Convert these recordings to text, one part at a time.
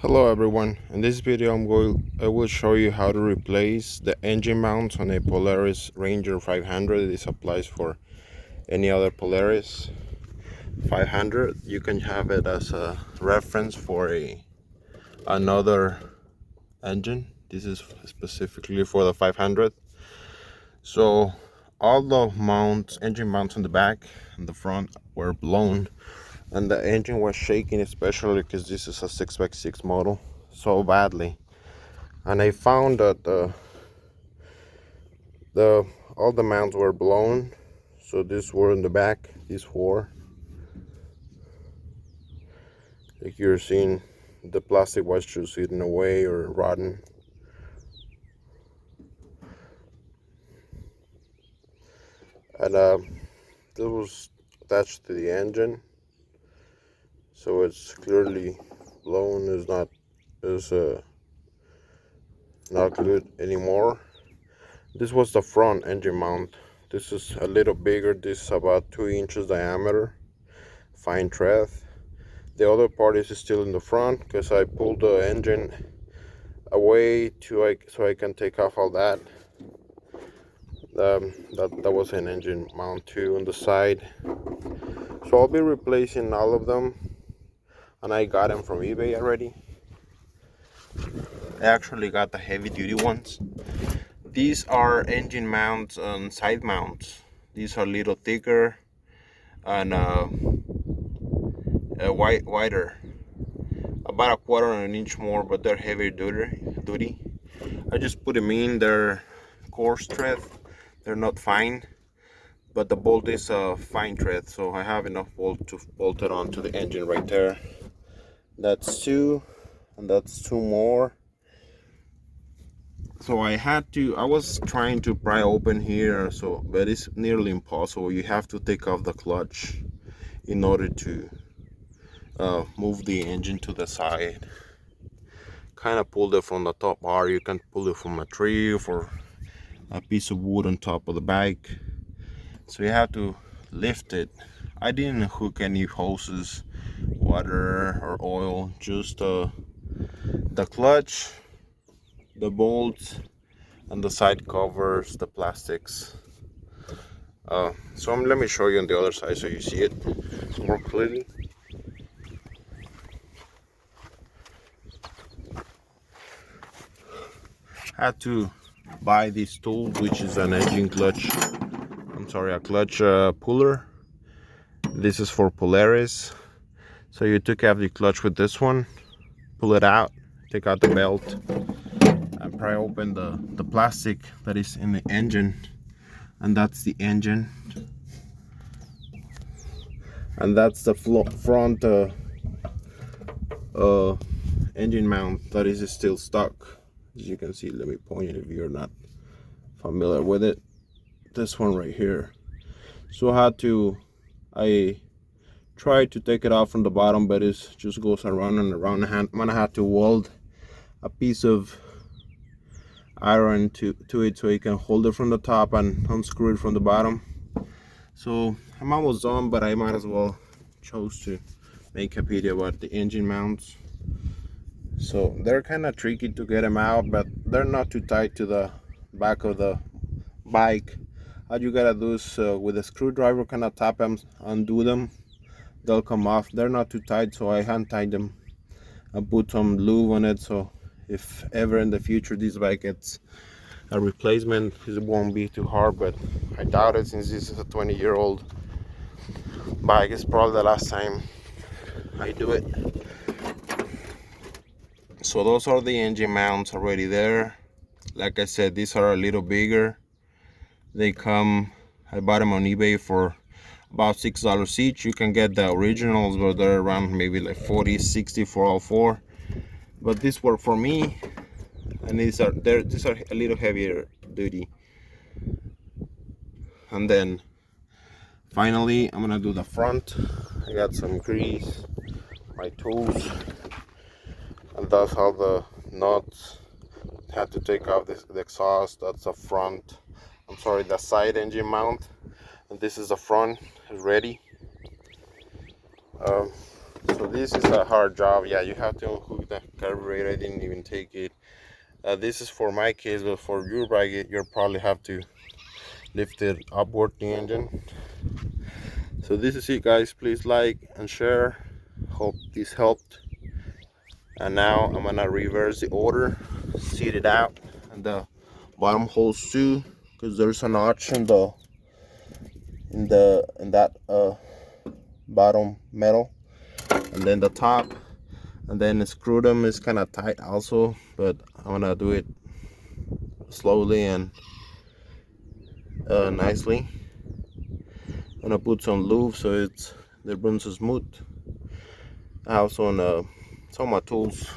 Hello everyone. In this video I will show you how to replace the engine mounts on a Polaris Ranger 500. This applies for any other Polaris 500. You can have it as a reference for another engine. This is specifically for the 500. So all the engine mounts on the back and the front were blown, and the engine was shaking, especially because this is a 6x6 model, so badly. And I found that all the mounts were blown. So these were in the back, these four, like you're seeing, the plastic was just eaten away or rotten. And this was attached to the engine, so it's clearly blown. Is not good anymore. This was the front engine mount. This is a little bigger. This is about 2 inches diameter, fine thread. The other part is still in the front because I pulled the engine away so I can take off all that. That was an engine mount too on the side. So I'll be replacing all of them, and I got them from eBay already. I actually got the heavy duty ones. These are engine mounts and side mounts. These are a little thicker and wider, about a quarter of an inch more, but they're heavy duty. I just put them in. They're coarse thread. They're not fine, but the bolt is a fine thread, so I have enough bolt to bolt it onto the engine right there. That's two, and that's two more. So I was trying to pry open here, but it's nearly impossible. You have to take off the clutch in order to move the engine to the side. Kind of pulled it from the top bar. You can pull it from a tree or for a piece of wood on top of the bike. So you have to lift it. I didn't hook any hoses, water or oil, just the clutch, the bolts, and the side covers, the plastics. Let me show you on the other side so you see it more clearly. I had to buy this tool, which is an engine clutch. A clutch puller. This is for Polaris. So you took out the clutch with this one, pull it out, take out the belt, and pry open the plastic that is in the engine. And that's the engine. And that's the front engine mount that is still stuck. As you can see, let me point it if you're not familiar with it. This one right here. So I tried to take it off from the bottom, but it just goes around and around. I'm gonna have to weld a piece of iron to it so you can hold it from the top and unscrew it from the bottom. So I'm almost done, but I might as well chose to make a video about the engine mounts. So they're kind of tricky to get them out, but they're not too tight to the back of the bike. All you gotta do is with a screwdriver kind of tap them, undo them, they'll come off. They're not too tight, so I hand tied them. I put some lube on it, so if ever in the future this bike gets a replacement, it won't be too hard, but I doubt it since this is a 20-year-old bike. It's probably the last time I do it. So those are the engine mounts already there. Like I said, these are a little bigger. They come, I bought them on eBay for about $6 each. You can get the originals, but they're around maybe like 40, 60 for all four. But these work for me, and these are a little heavier duty. And then finally, I'm gonna do the front. I got some grease, my tools, and that's all the nuts. Had to take off the exhaust. That's the front. The side engine mount, and this is the front. Is ready. So this is a hard job. Yeah, you have to unhook the carburetor. I didn't even take it. This is for my case, but for your bike, you'll probably have to lift it upward the engine. So this is it, guys. Please like and share. Hope this helped. And now I'm gonna reverse the order, seat it out, and the bottom holes too, because there's a notch in that bottom metal, and then the top, and then the screw is kind of tight also, but I'm gonna do it slowly and nicely. I'm gonna put some lube so the runs smooth. I also on some of my tools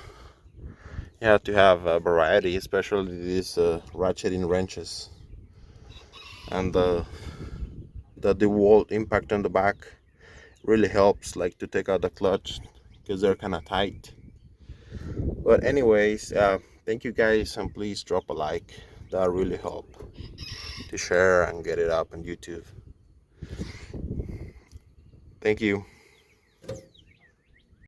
you have to have a variety, especially these ratcheting wrenches and the DeWalt impact on the back really helps, like to take out the clutch because they're kind of tight. But anyways, thank you guys, and please drop a like. That really help to share and get it up on YouTube. Thank you.